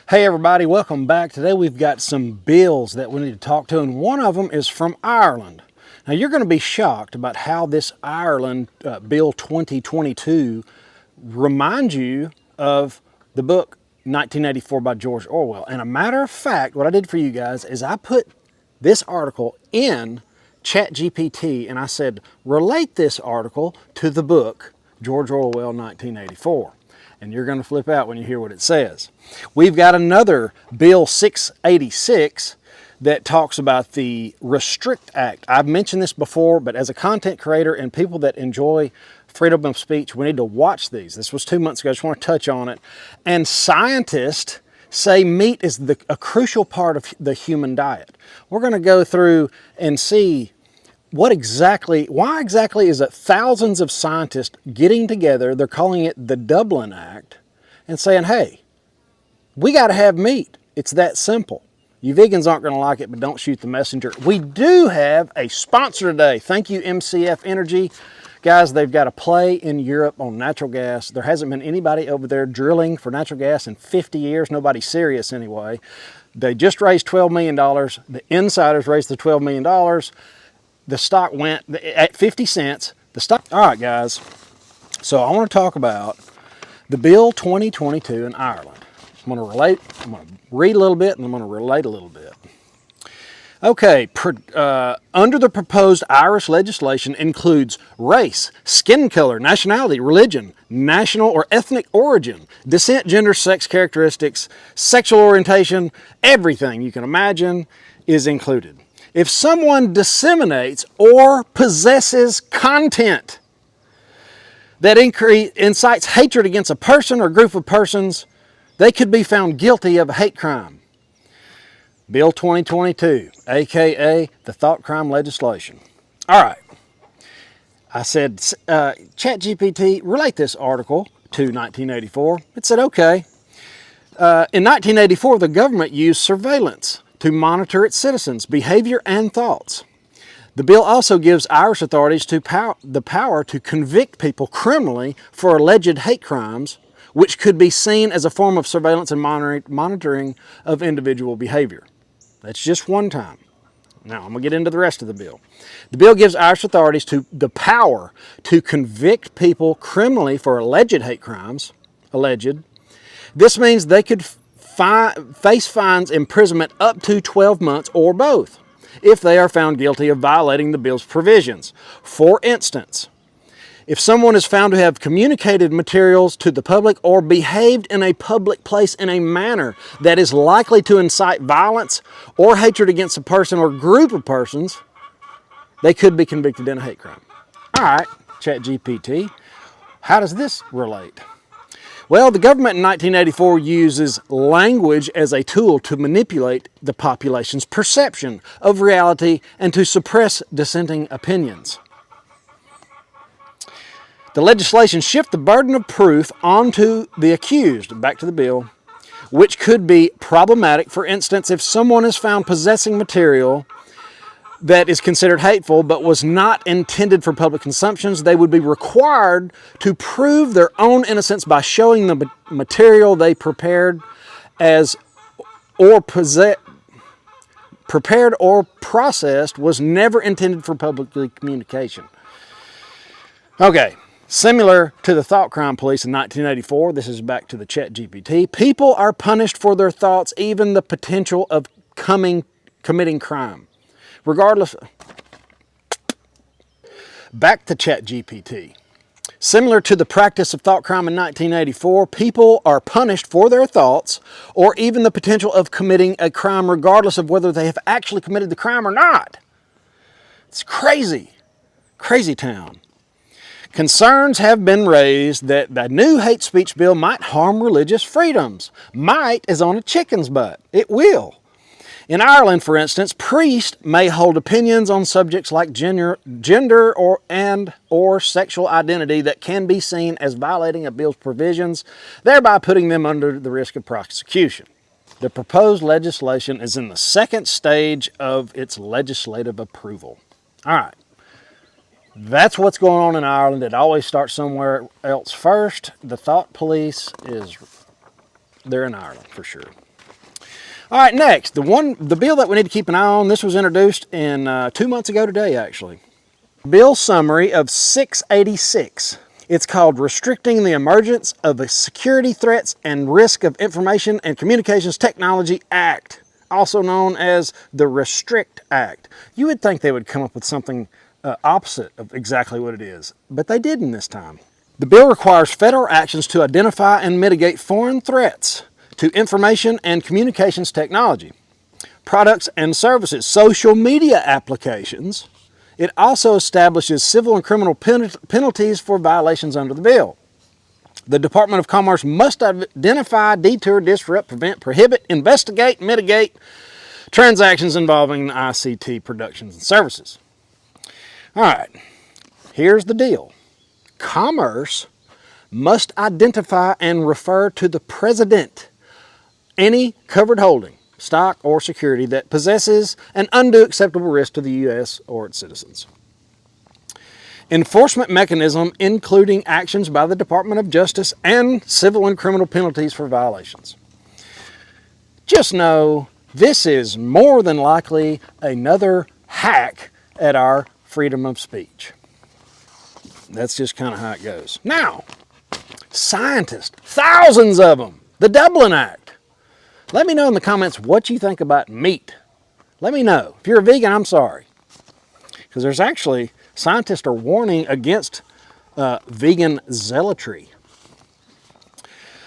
Hey everybody, welcome back. Today we've got some bills that we need to talk to, and one of them is from Ireland. Now you're going to be shocked about how this Ireland Bill 2022 reminds you of the book 1984 by George Orwell. And a matter of fact, what I did for you guys is I put this article in ChatGPT and I said, relate this article to the book George Orwell 1984. And you're going to flip out when you hear what it says. We've got another Bill 686 that talks about the Restrict Act. I've mentioned this before, but as a content creator and people that enjoy freedom of speech, we need to watch these. This was 2 months ago. I just want to touch on it. And scientists say meat is a crucial part of the human diet. We're going to go through and see why exactly is it thousands of scientists getting together, they're calling it the Dublin Act, and saying, hey, we got to have meat. It's that simple. You vegans aren't going to like it, but don't shoot the messenger. We do have a sponsor today. Thank you, MCF Energy. Guys, they've got a play in Europe on natural gas. There hasn't been anybody over there drilling for natural gas in 50 years. Nobody serious anyway. They just raised $12 million. The insiders raised the $12 million. The stock went at 50 cents. The stock. All right, guys. So I want to talk about the Bill 2022 in Ireland. I'm going to read a little bit and I'm going to relate a little bit. Okay, under the proposed Irish legislation includes race, skin color, nationality, religion, national or ethnic origin, descent, gender, sex characteristics, sexual orientation, everything you can imagine is included. If someone disseminates or possesses content that incites hatred against a person or group of persons, they could be found guilty of a hate crime. Bill 2022, aka the thought crime legislation. All right. I said, ChatGPT, relate this article to 1984. It said, okay. In 1984, the government used surveillance to monitor its citizens' behavior and thoughts. The bill also gives Irish authorities the power to convict people criminally for alleged hate crimes, which could be seen as a form of surveillance and monitoring of individual behavior. That's just one time. Now, I'm going to get into the rest of the bill. The bill gives Irish authorities the power to convict people criminally for alleged hate crimes. Alleged. This means they could face fines, imprisonment up to 12 months or both if they are found guilty of violating the bill's provisions. For instance, if someone is found to have communicated materials to the public or behaved in a public place in a manner that is likely to incite violence or hatred against a person or group of persons, they could be convicted in a hate crime. All right, ChatGPT, how does this relate? Well, the government in 1984 uses language as a tool to manipulate the population's perception of reality and to suppress dissenting opinions. The legislation shifts the burden of proof onto the accused, back to the bill, which could be problematic. For instance, if someone is found possessing material that is considered hateful but was not intended for public consumption, they would be required to prove their own innocence by showing the material they prepared or processed was never intended for public communication. Okay, similar to the thought crime police in 1984, this is back to the ChatGPT, people are punished for their thoughts, even the potential of committing crime. Regardless, back to ChatGPT. Similar to the practice of thought crime in 1984, people are punished for their thoughts or even the potential of committing a crime regardless of whether they have actually committed the crime or not. It's crazy. Crazy town. Concerns have been raised that the new hate speech bill might harm religious freedoms. Might is on a chicken's butt. It will. In Ireland, for instance, priests may hold opinions on subjects like gender or sexual identity that can be seen as violating a bill's provisions, thereby putting them under the risk of prosecution. The proposed legislation is in the second stage of its legislative approval. All right. That's what's going on in Ireland. It always starts somewhere else first. The thought police they're in Ireland for sure. All right, next, the bill that we need to keep an eye on, this was introduced in 2 months ago today, actually. Bill summary of 686. It's called Restricting the Emergence of Security Threats and Risk of Information and Communications Technology Act, also known as the Restrict Act. You would think they would come up with something opposite of exactly what it is, but they didn't this time. The bill requires federal actions to identify and mitigate foreign threats to information and communications technology, products and services, social media applications. It also establishes civil and criminal penalties for violations under the bill. The Department of Commerce must identify, deter, disrupt, prevent, prohibit, investigate, mitigate transactions involving ICT productions and services. All right, here's the deal. Commerce must identify and refer to the President any covered holding, stock, or security that possesses an undue acceptable risk to the U.S. or its citizens. Enforcement mechanism including actions by the Department of Justice and civil and criminal penalties for violations. Just know this is more than likely another hack at our freedom of speech. That's just kind of how it goes. Now, scientists, thousands of them, the Dublin Act. Let me know in the comments what you think about meat. Let me know. If you're a vegan, I'm sorry. Because there's actually, scientists are warning against vegan zealotry.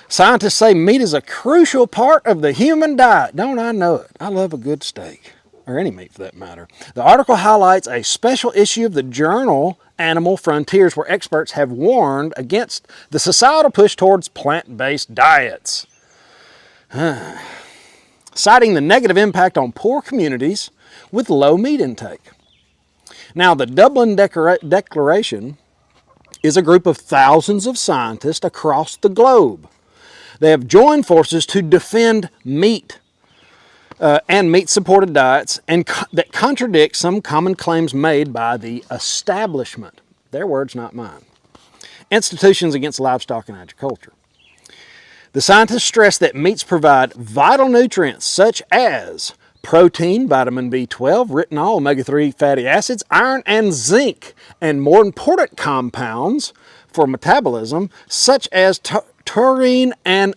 Scientists say meat is a crucial part of the human diet. Don't I know it? I love a good steak, or any meat for that matter. The article highlights a special issue of the journal Animal Frontiers where experts have warned against the societal push towards plant-based diets. Citing the negative impact on poor communities with low meat intake. Now, the Dublin Declaration is a group of thousands of scientists across the globe. They have joined forces to defend meat and meat-supported diets and that contradict some common claims made by the establishment. Their words, not mine. Institutions against livestock and agriculture. The scientists stress that meats provide vital nutrients such as protein, vitamin B12, retinol, omega-3 fatty acids, iron, and zinc, and more important compounds for metabolism such as taurine and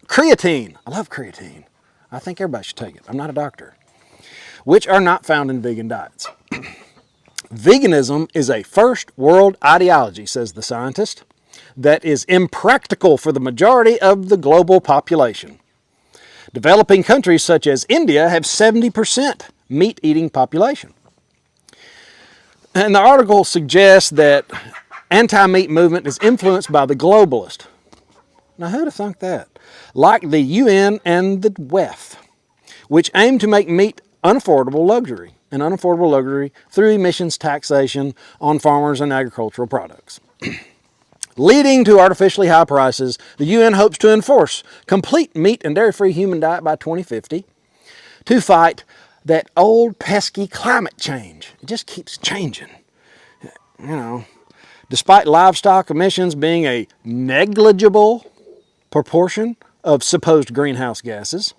creatine. I love creatine. I think everybody should take it. I'm not a doctor. Which are not found in vegan diets. Veganism is a first world ideology, says the scientist, that is impractical for the majority of the global population. Developing countries such as India have 70% meat-eating population. And the article suggests that anti-meat movement is influenced by the globalist. Now who'd have thunk that? Like the UN and the WEF, which aim to make meat an unaffordable luxury through emissions taxation on farmers and agricultural products. Leading to artificially high prices, the UN hopes to enforce complete meat and dairy-free human diet by 2050 to fight that old pesky climate change. It just keeps changing. You know, despite livestock emissions being a negligible proportion of supposed greenhouse gases.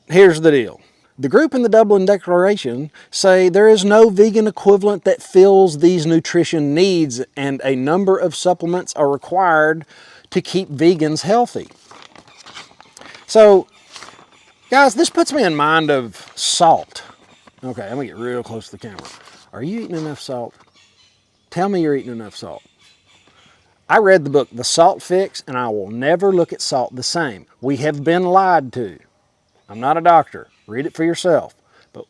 Here's the deal. The group in the Dublin Declaration say there is no vegan equivalent that fills these nutrition needs and a number of supplements are required to keep vegans healthy. So, guys, this puts me in mind of salt. Okay, I'm gonna get real close to the camera. Are you eating enough salt? Tell me you're eating enough salt. I read the book, The Salt Fix, and I will never look at salt the same. We have been lied to. I'm not a doctor. Read it for yourself. But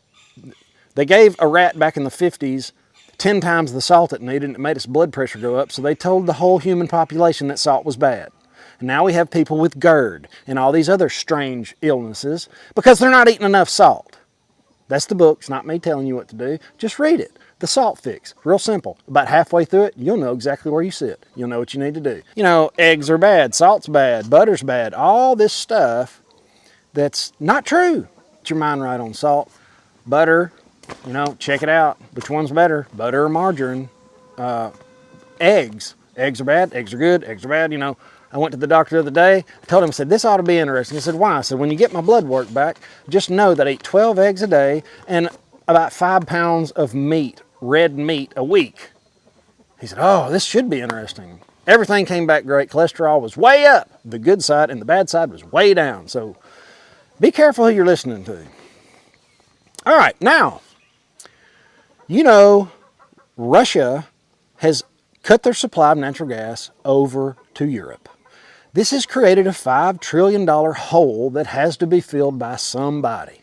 they gave a rat back in the 50s 10 times the salt it needed and it made its blood pressure go up, so they told the whole human population that salt was bad. And now we have people with GERD and all these other strange illnesses because they're not eating enough salt. That's the book. It's not me telling you what to do. Just read it. The Salt Fix. Real simple. About halfway through it, you'll know exactly where you sit. You'll know what you need to do. You know, eggs are bad, salt's bad, butter's bad, all this stuff that's not true. Get your mind right on salt. Butter, you know, check it out. Which one's better? Butter or margarine? Eggs. Eggs are bad, eggs are good, eggs are bad, you know. I went to the doctor the other day. I told him, I said, this ought to be interesting. He said, why? I said, when you get my blood work back, just know that I eat 12 eggs a day and about 5 pounds of meat, red meat, a week. He said, oh, this should be interesting. Everything came back great. Cholesterol was way up. The good side and the bad side was way down. So be careful who you're listening to. All right, now, you know, Russia has cut their supply of natural gas over to Europe. This has created a $5 trillion hole that has to be filled by somebody.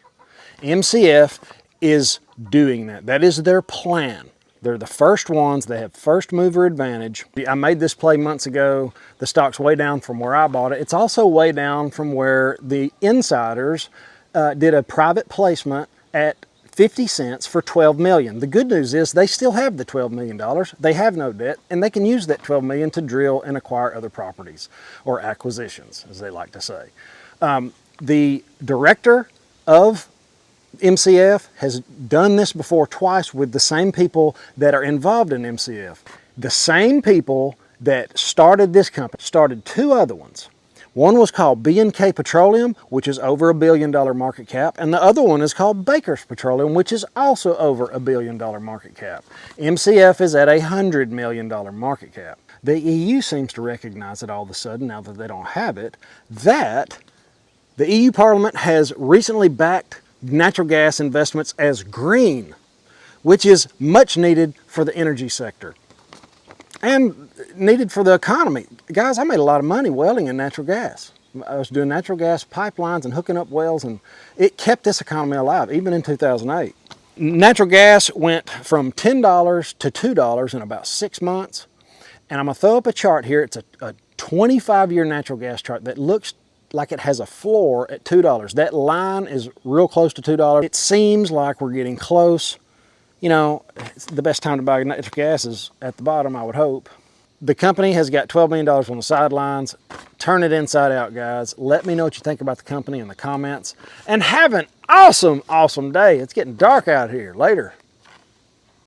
MCF is doing that. That is their plan. They're the first ones. They have first mover advantage. I made this play months ago. The stock's way down from where I bought it. It's also way down from where the insiders did a private placement at 50 cents for $12 million. The good news is they still have the $12 million. They have no debt, and they can use that $12 million to drill and acquire other properties, or acquisitions, as they like to say. The director of MCF has done this before twice with the same people that are involved in MCF. The same people that started this company started two other ones. One was called B&K Petroleum, which is over $1 billion market cap, and the other one is called Baker's Petroleum, which is also over $1 billion market cap. MCF is at $100 million market cap. The EU seems to recognize it all of a sudden, now that they don't have it, that the EU Parliament has recently backed natural gas investments as green, which is much needed for the energy sector and needed for the economy. Guys, I made a lot of money welding in natural gas. I was doing natural gas pipelines and hooking up wells, and it kept this economy alive, even in 2008. Natural gas went from $10 to $2 in about 6 months, and I'm gonna throw up a chart here. It's a 25-year natural gas chart that looks like it has a floor at $2. That line is real close to $2. It seems like we're getting close. You know, the best time to buy natural gas is at the bottom, I would hope. The company has got $12 million on the sidelines. Turn it inside out, guys. Let me know what you think about the company in the comments. And have an awesome, awesome day. It's getting dark out here. Later.